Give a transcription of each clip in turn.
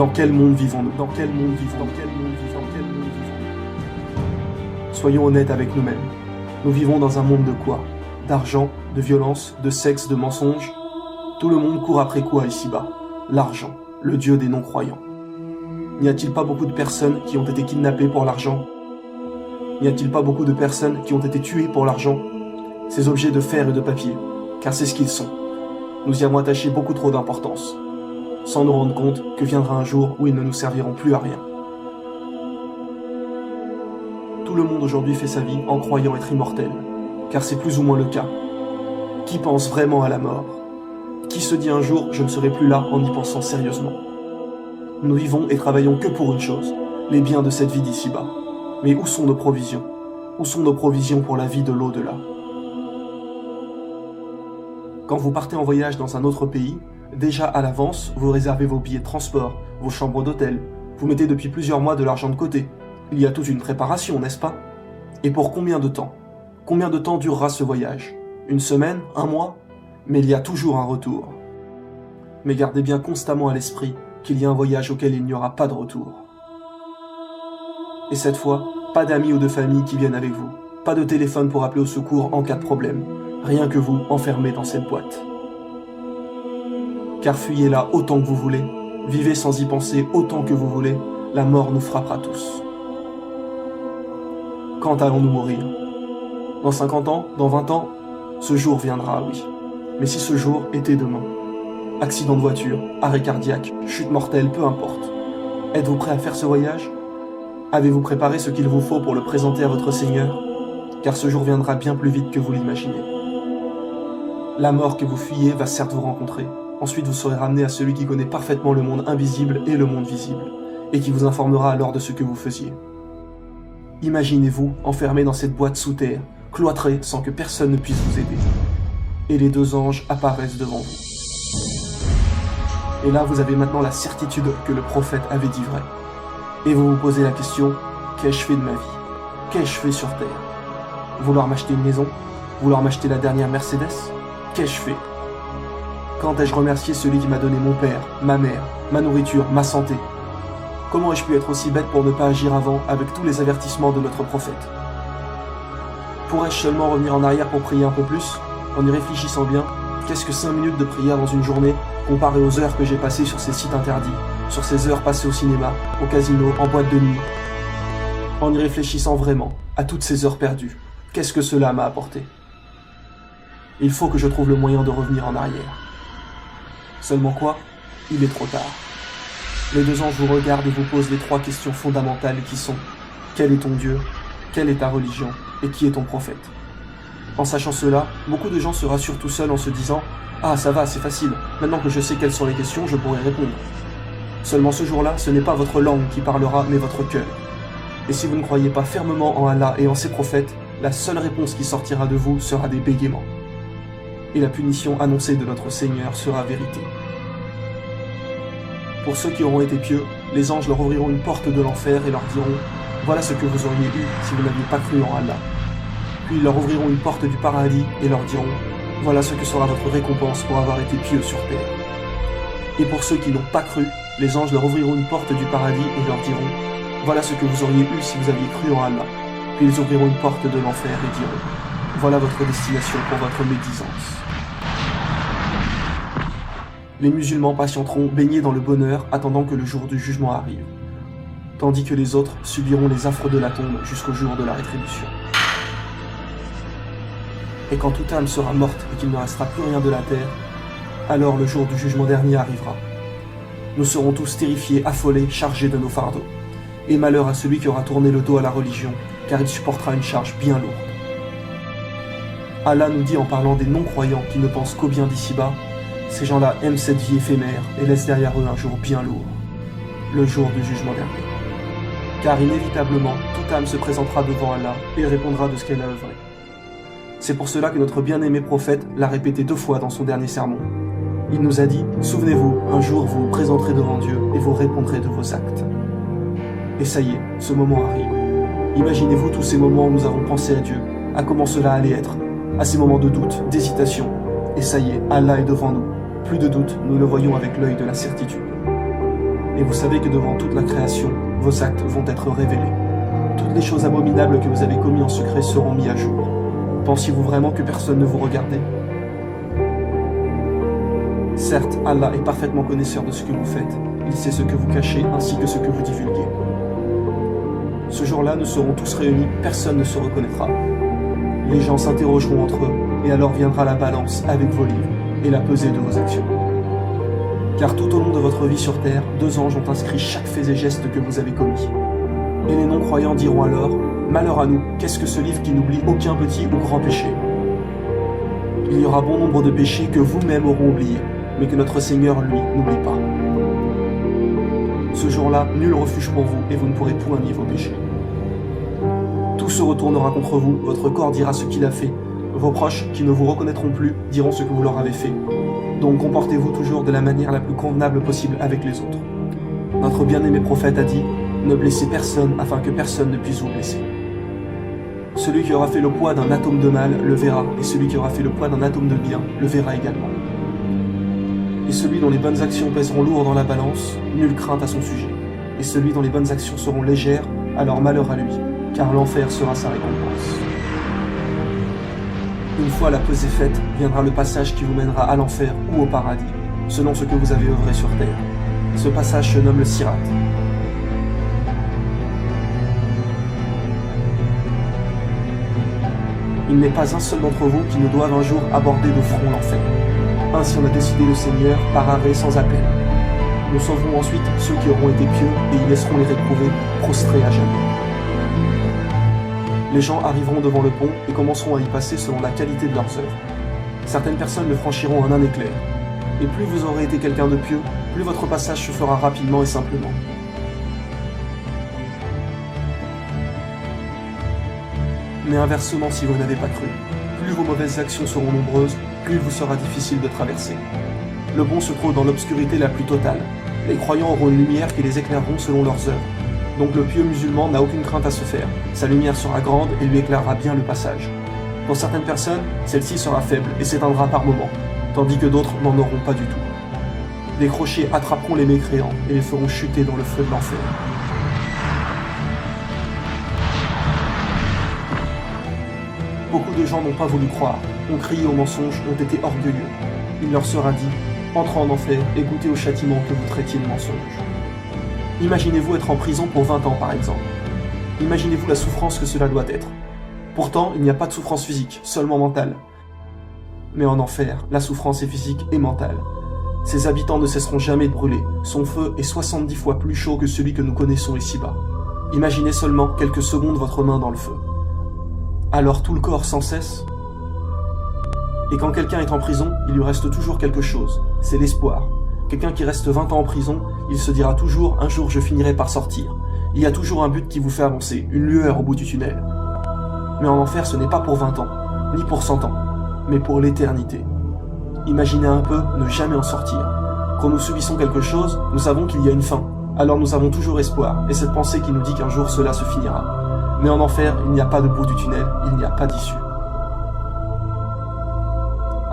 Dans quel monde vivons-nous? Dans quel monde vivons-nous? Dans quel monde vivons-nous? Dans quel monde vivons-nous? Soyons honnêtes avec nous-mêmes. Nous vivons dans un monde de quoi? D'argent, de violence, de sexe, de mensonges. Tout le monde court après quoi ici-bas? L'argent, le dieu des non-croyants. N'y a-t-il pas beaucoup de personnes qui ont été kidnappées pour l'argent? N'y a-t-il pas beaucoup de personnes qui ont été tuées pour l'argent? Ces objets de fer et de papier, car c'est ce qu'ils sont. Nous y avons attaché beaucoup trop d'importance, sans nous rendre compte que viendra un jour où ils ne nous serviront plus à rien. Tout le monde aujourd'hui fait sa vie en croyant être immortel, car c'est plus ou moins le cas. Qui pense vraiment à la mort? Qui se dit un jour « je ne serai plus là » en y pensant sérieusement? Nous vivons et travaillons que pour une chose, les biens de cette vie d'ici-bas. Mais où sont nos provisions? Où sont nos provisions pour la vie de l'au-delà? Quand vous partez en voyage dans un autre pays, déjà à l'avance, vous réservez vos billets de transport, vos chambres d'hôtel, vous mettez depuis plusieurs mois de l'argent de côté. Il y a toute une préparation, n'est-ce pas? Et pour combien de temps? Combien de temps durera ce voyage? Une semaine? Un mois? Mais il y a toujours un retour. Mais gardez bien constamment à l'esprit qu'il y a un voyage auquel il n'y aura pas de retour. Et cette fois, pas d'amis ou de famille qui viennent avec vous, pas de téléphone pour appeler au secours en cas de problème, rien que vous enfermé dans cette boîte. Car fuyez-la autant que vous voulez, vivez sans y penser autant que vous voulez, la mort nous frappera tous. Quand allons-nous mourir? Dans 50 ans? Dans 20 ans? Ce jour viendra, oui. Mais si ce jour était demain? Accident de voiture, arrêt cardiaque, chute mortelle, peu importe. Êtes-vous prêt à faire ce voyage? Avez-vous préparé ce qu'il vous faut pour le présenter à votre Seigneur? Car ce jour viendra bien plus vite que vous l'imaginez. La mort que vous fuyez va certes vous rencontrer. Ensuite vous serez ramené à celui qui connaît parfaitement le monde invisible et le monde visible, et qui vous informera alors de ce que vous faisiez. Imaginez-vous enfermé dans cette boîte sous terre, cloîtré sans que personne ne puisse vous aider. Et les deux anges apparaissent devant vous. Et là, vous avez maintenant la certitude que le prophète avait dit vrai. Et vous vous posez la question, qu'ai-je fait de ma vie? Qu'ai-je fait sur terre? Vouloir m'acheter une maison? Vouloir m'acheter la dernière Mercedes? Qu'ai-je fait? Quand ai-je remercié celui qui m'a donné mon père, ma mère, ma nourriture, ma santé? Comment ai-je pu être aussi bête pour ne pas agir avant avec tous les avertissements de notre prophète? Pourrais-je seulement revenir en arrière pour prier un peu plus? En y réfléchissant bien, qu'est-ce que 5 minutes de prière dans une journée comparé aux heures que j'ai passées sur ces sites interdits, sur ces heures passées au cinéma, au casino, en boîte de nuit? En y réfléchissant vraiment, à toutes ces heures perdues, qu'est-ce que cela m'a apporté? Il faut que je trouve le moyen de revenir en arrière. Seulement quoi? Il est trop tard. Les deux anges vous regardent et vous posent les 3 questions fondamentales qui sont: quel est ton Dieu? Quelle est ta religion? Et qui est ton prophète? En sachant cela, beaucoup de gens se rassurent tout seuls en se disant « Ah, ça va, c'est facile, maintenant que je sais quelles sont les questions, je pourrai répondre. » Seulement ce jour-là, ce n'est pas votre langue qui parlera, mais votre cœur. Et si vous ne croyez pas fermement en Allah et en ses prophètes, la seule réponse qui sortira de vous sera des bégaiements. Et la punition annoncée de notre Seigneur sera vérité. Pour ceux qui auront été pieux, les anges leur ouvriront une porte de l'enfer et leur diront « Voilà ce que vous auriez eu si vous n'aviez pas cru en Allah. » Puis ils leur ouvriront une porte du paradis et leur diront « Voilà ce que sera votre récompense pour avoir été pieux sur terre. » Et pour ceux qui n'ont pas cru, les anges leur ouvriront une porte du paradis et leur diront « Voilà ce que vous auriez eu si vous aviez cru en Allah. » Puis ils ouvriront une porte de l'enfer et diront « Voilà votre destination pour votre médisance. » Les musulmans patienteront baignés dans le bonheur attendant que le jour du jugement arrive, tandis que les autres subiront les affres de la tombe jusqu'au jour de la rétribution. Et quand toute âme sera morte et qu'il ne restera plus rien de la terre, alors le jour du jugement dernier arrivera. Nous serons tous terrifiés, affolés, chargés de nos fardeaux. Et malheur à celui qui aura tourné le dos à la religion, car il supportera une charge bien lourde. Allah nous dit en parlant des non-croyants qui ne pensent qu'au bien d'ici-bas, ces gens-là aiment cette vie éphémère et laissent derrière eux un jour bien lourd, le jour du jugement dernier. Car inévitablement, toute âme se présentera devant Allah et répondra de ce qu'elle a œuvré. C'est pour cela que notre bien-aimé prophète l'a répété 2 fois dans son dernier sermon. Il nous a dit « Souvenez-vous, un jour vous vous présenterez devant Dieu et vous répondrez de vos actes. » Et ça y est, ce moment arrive. Imaginez-vous tous ces moments où nous avons pensé à Dieu, à comment cela allait être, à ces moments de doute, d'hésitation. Et ça y est, Allah est devant nous. Plus de doute, nous le voyons avec l'œil de la certitude. Et vous savez que devant toute la création, vos actes vont être révélés. Toutes les choses abominables que vous avez commises en secret seront mises à jour. Pensiez-vous vraiment que personne ne vous regardait? Certes, Allah est parfaitement connaisseur de ce que vous faites. Il sait ce que vous cachez ainsi que ce que vous divulguez. Ce jour-là, nous serons tous réunis, personne ne se reconnaîtra. Les gens s'interrogeront entre eux, et alors viendra la balance avec vos livres et la pesée de vos actions. Car tout au long de votre vie sur terre, 2 anges ont inscrit chaque fait et geste que vous avez commis. Et les non-croyants diront alors, « Malheur à nous, qu'est-ce que ce livre qui n'oublie aucun petit ou grand péché ?» Il y aura bon nombre de péchés que vous-même auront oubliés, mais que notre Seigneur, lui, n'oublie pas. Ce jour-là, nul refuge pour vous, et vous ne pourrez point nier vos péchés. Tout se retournera contre vous, votre corps dira ce qu'il a fait, vos proches, qui ne vous reconnaîtront plus, diront ce que vous leur avez fait. Donc comportez-vous toujours de la manière la plus convenable possible avec les autres. Notre bien-aimé prophète a dit, « Ne blessez personne afin que personne ne puisse vous blesser. » Celui qui aura fait le poids d'un atome de mal le verra, et celui qui aura fait le poids d'un atome de bien le verra également. Et celui dont les bonnes actions pèseront lourd dans la balance, nulle crainte à son sujet. Et celui dont les bonnes actions seront légères, alors malheur à lui, car l'enfer sera sa récompense. Une fois la pesée faite, viendra le passage qui vous mènera à l'enfer ou au paradis, selon ce que vous avez œuvré sur terre. Ce passage se nomme le Sirat. Il n'est pas un seul d'entre vous qui ne doive un jour aborder de front l'enfer. Ainsi en a décidé le Seigneur par arrêt sans appel. Nous sauverons ensuite ceux qui auront été pieux et y laisserons les réprouvés prostrés à jamais. Les gens arriveront devant le pont et commenceront à y passer selon la qualité de leurs œuvres. Certaines personnes le franchiront en un éclair. Et plus vous aurez été quelqu'un de pieux, plus votre passage se fera rapidement et simplement. Mais inversement, si vous n'avez pas cru, plus vos mauvaises actions seront nombreuses, plus il vous sera difficile de traverser. Le pont se trouve dans l'obscurité la plus totale. Les croyants auront une lumière qui les éclaireront selon leurs œuvres. Donc le pieux musulman n'a aucune crainte à se faire. Sa lumière sera grande et lui éclairera bien le passage. Pour certaines personnes, celle-ci sera faible et s'éteindra par moments, tandis que d'autres n'en auront pas du tout. Des crochets attraperont les mécréants et les feront chuter dans le feu de l'enfer. Beaucoup de gens n'ont pas voulu croire, ont crié au mensonge, ont été orgueilleux. Il leur sera dit, entrez en enfer et goûtez au châtiment que vous traitiez de mensonge. Imaginez-vous être en prison pour 20 ans par exemple. Imaginez-vous la souffrance que cela doit être. Pourtant, il n'y a pas de souffrance physique, seulement mentale. Mais en enfer, la souffrance est physique et mentale. Ses habitants ne cesseront jamais de brûler. Son feu est 70 fois plus chaud que celui que nous connaissons ici-bas. Imaginez seulement quelques secondes votre main dans le feu. Alors tout le corps sans cesse. Et quand quelqu'un est en prison, il lui reste toujours quelque chose, c'est l'espoir. Quelqu'un qui reste 20 ans en prison, il se dira toujours « un jour je finirai par sortir ». Il y a toujours un but qui vous fait avancer, une lueur au bout du tunnel. Mais en enfer, ce n'est pas pour 20 ans, ni pour 100 ans, mais pour l'éternité. Imaginez un peu ne jamais en sortir. Quand nous subissons quelque chose, nous savons qu'il y a une fin. Alors nous avons toujours espoir, et cette pensée qui nous dit qu'un jour cela se finira. Mais en enfer, il n'y a pas de bout du tunnel, il n'y a pas d'issue.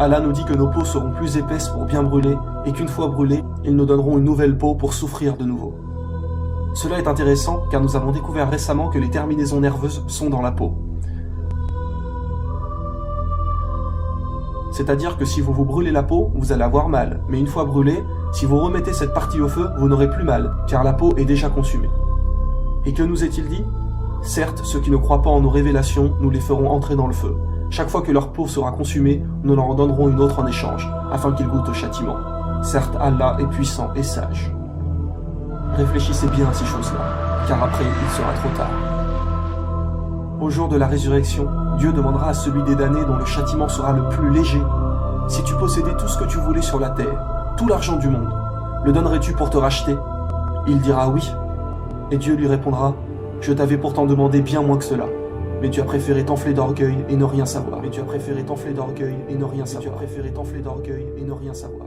Allah nous dit que nos peaux seront plus épaisses pour bien brûler, et qu'une fois brûlées, ils nous donneront une nouvelle peau pour souffrir de nouveau. Cela est intéressant car nous avons découvert récemment que les terminaisons nerveuses sont dans la peau. C'est-à-dire que si vous vous brûlez la peau, vous allez avoir mal, mais une fois brûlée, si vous remettez cette partie au feu, vous n'aurez plus mal, car la peau est déjà consumée. Et que nous est-il dit ? Certes, ceux qui ne croient pas en nos révélations, nous les ferons entrer dans le feu. Chaque fois que leur peau sera consumée, nous leur en donnerons une autre en échange, afin qu'ils goûtent au châtiment. Certes, Allah est puissant et sage. Réfléchissez bien à ces choses-là, car après, il sera trop tard. Au jour de la résurrection, Dieu demandera à celui des damnés dont le châtiment sera le plus léger. Si tu possédais tout ce que tu voulais sur la terre, tout l'argent du monde, le donnerais-tu pour te racheter ? Il dira oui. Et Dieu lui répondra, je t'avais pourtant demandé bien moins que cela. Mais tu as préféré t'enfler d'orgueil et ne rien savoir. Mais tu as préféré t'enfler d'orgueil et ne rien savoir. Tu as préféré t'enfler d'orgueil et ne rien savoir.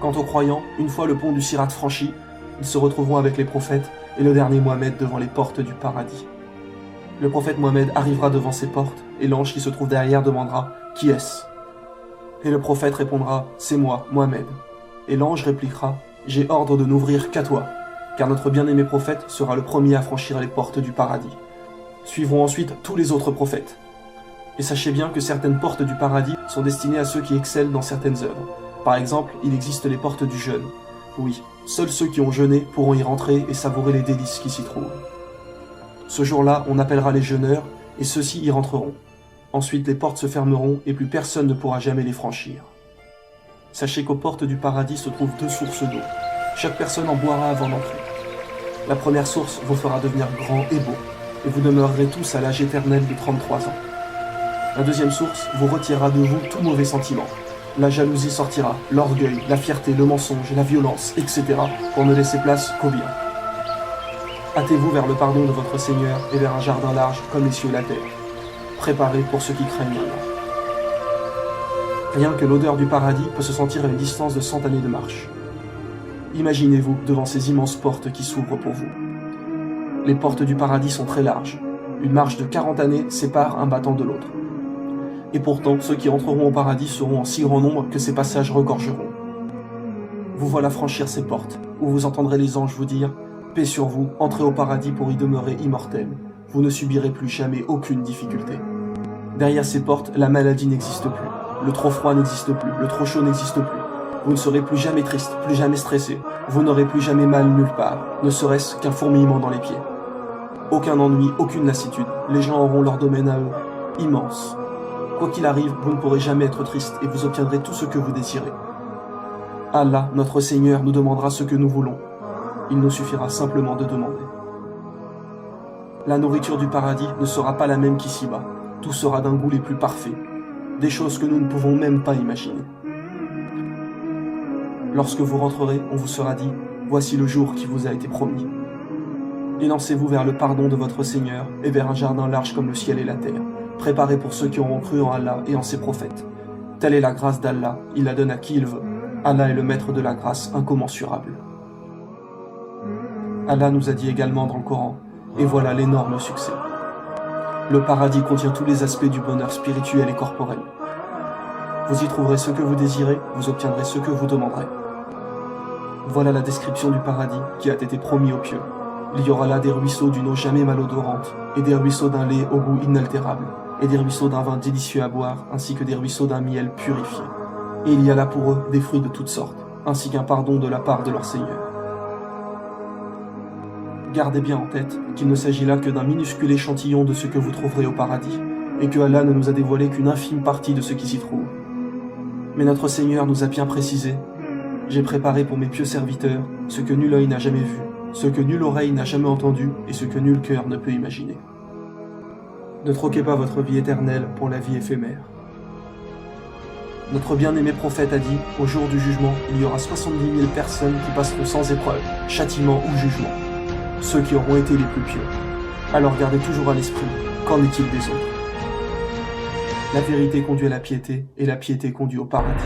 Quant aux croyants, une fois le pont du Sirat franchi, ils se retrouveront avec les prophètes et le dernier Mohammed devant les portes du paradis. Le prophète Mohammed arrivera devant ces portes et l'ange qui se trouve derrière demandera « Qui est-ce » Et le prophète répondra « C'est moi, Mohammed ». Et l'ange répliquera « J'ai ordre de n'ouvrir qu'à toi, car notre bien-aimé prophète sera le premier à franchir les portes du paradis. » Suivront ensuite tous les autres prophètes. Et sachez bien que certaines portes du paradis sont destinées à ceux qui excellent dans certaines œuvres. Par exemple, il existe les portes du jeûne. Oui, seuls ceux qui ont jeûné pourront y rentrer et savourer les délices qui s'y trouvent. Ce jour-là, on appellera les jeûneurs, et ceux-ci y rentreront. Ensuite, les portes se fermeront et plus personne ne pourra jamais les franchir. Sachez qu'aux portes du paradis se trouvent 2 sources d'eau. Chaque personne en boira avant d'entrer. La première source vous fera devenir grand et beau, et vous demeurerez tous à l'âge éternel de 33 ans. La deuxième source vous retirera de vous tout mauvais sentiment. La jalousie sortira, l'orgueil, la fierté, le mensonge, la violence, etc. pour ne laisser place qu'au bien. Hâtez-vous vers le pardon de votre Seigneur et vers un jardin large comme les cieux et la terre. Préparé pour ceux qui craignent Allah. Rien que l'odeur du paradis peut se sentir à une distance de 100 années de marche. Imaginez-vous devant ces immenses portes qui s'ouvrent pour vous. Les portes du paradis sont très larges. Une marche de 40 années sépare un battant de l'autre. Et pourtant, ceux qui entreront au paradis seront en si grand nombre que ces passages regorgeront. Vous voilà franchir ces portes, où vous entendrez les anges vous dire « Paix sur vous, entrez au paradis pour y demeurer immortel. Vous ne subirez plus jamais aucune difficulté. » Derrière ces portes, la maladie n'existe plus. Le trop froid n'existe plus, le trop chaud n'existe plus. Vous ne serez plus jamais triste, plus jamais stressé. Vous n'aurez plus jamais mal nulle part, ne serait-ce qu'un fourmillement dans les pieds. Aucun ennui, aucune lassitude. Les gens auront leur domaine à eux, immense. Quoi qu'il arrive, vous ne pourrez jamais être triste et vous obtiendrez tout ce que vous désirez. Allah, notre Seigneur, nous demandera ce que nous voulons. Il nous suffira simplement de demander. La nourriture du paradis ne sera pas la même qu'ici-bas. Tout sera d'un goût les plus parfaits. Des choses que nous ne pouvons même pas imaginer. Lorsque vous rentrerez, on vous sera dit « Voici le jour qui vous a été promis. » Élancez-vous vers le pardon de votre Seigneur et vers un jardin large comme le ciel et la terre, préparé pour ceux qui auront cru en Allah et en ses prophètes. Telle est la grâce d'Allah, il la donne à qui il veut. Allah est le maître de la grâce incommensurable. Allah nous a dit également dans le Coran, et voilà l'énorme succès. Le paradis contient tous les aspects du bonheur spirituel et corporel. Vous y trouverez ce que vous désirez, vous obtiendrez ce que vous demanderez. Voilà la description du paradis qui a été promis aux pieux. Il y aura là des ruisseaux d'une eau jamais malodorante, et des ruisseaux d'un lait au goût inaltérable, et des ruisseaux d'un vin délicieux à boire, ainsi que des ruisseaux d'un miel purifié. Et il y a là pour eux des fruits de toutes sortes, ainsi qu'un pardon de la part de leur Seigneur. Gardez bien en tête qu'il ne s'agit là que d'un minuscule échantillon de ce que vous trouverez au paradis, et que Allah ne nous a dévoilé qu'une infime partie de ce qui s'y trouve. Mais notre Seigneur nous a bien précisé « J'ai préparé pour mes pieux serviteurs ce que nul œil n'a jamais vu, ce que nulle oreille n'a jamais entendu et ce que nul cœur ne peut imaginer. » Ne troquez pas votre vie éternelle pour la vie éphémère. Notre bien-aimé prophète a dit « Au jour du jugement, il y aura 70 000 personnes qui passeront sans épreuve, châtiment ou jugement. Ceux qui auront été les plus pieux. Alors gardez toujours à l'esprit, qu'en est-il des autres ? La vérité conduit à la piété, et la piété conduit au paradis.